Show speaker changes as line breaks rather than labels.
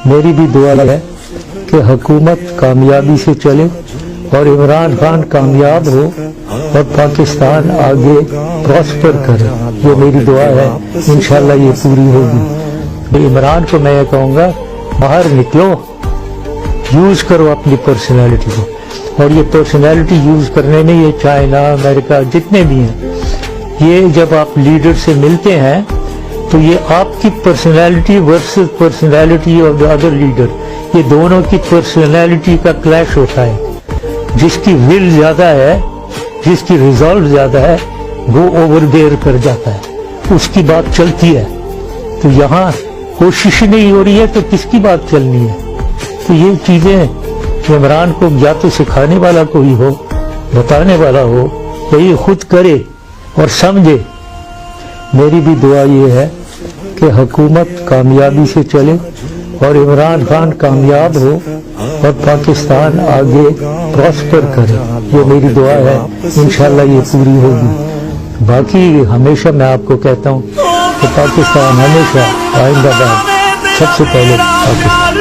मेरी भी दुआ है कि हुकूमत कामयाबी से चले और इमरान खान कामयाब हो और पाकिस्तान आगे प्रॉस्पर करे, ये मेरी दुआ है। इंशाल्लाह ये पूरी होगी। इमरान को मैं ये कहूँगा, बाहर निकलो, यूज करो अपनी पर्सनैलिटी को। और ये पर्सनैलिटी यूज करने में ये चाइना, अमेरिका जितने भी हैं, ये जब आप लीडर से मिलते हैं तो ये आपकी personality versus personality of the other leader, ये दोनों की पर्सनैलिटी का क्लैश होता है। जिसकी विल ज्यादा है, जिसकी रिजॉल्व ज्यादा है, वो ओवर बेयर कर जाता है, उसकी बात चलती है। तो यहाँ कोशिश नहीं हो रही है तो किसकी बात चलनी है? तो ये चीजें इमरान को या तो सिखाने वाला कोई हो, बताने वाला हो, या ये खुद करे और समझे। मेरी भी दुआ ये है कि हुकूमत कामयाबी से चले और इमरान खान कामयाब हो और पाकिस्तान आगे प्रॉस्पर करे, ये मेरी दुआ है। इंशाल्लाह ये पूरी होगी। बाकी हमेशा मैं आपको कहता हूँ कि पाकिस्तान हमेशा आइंदा बाद सबसे पहले पाकिस्तान।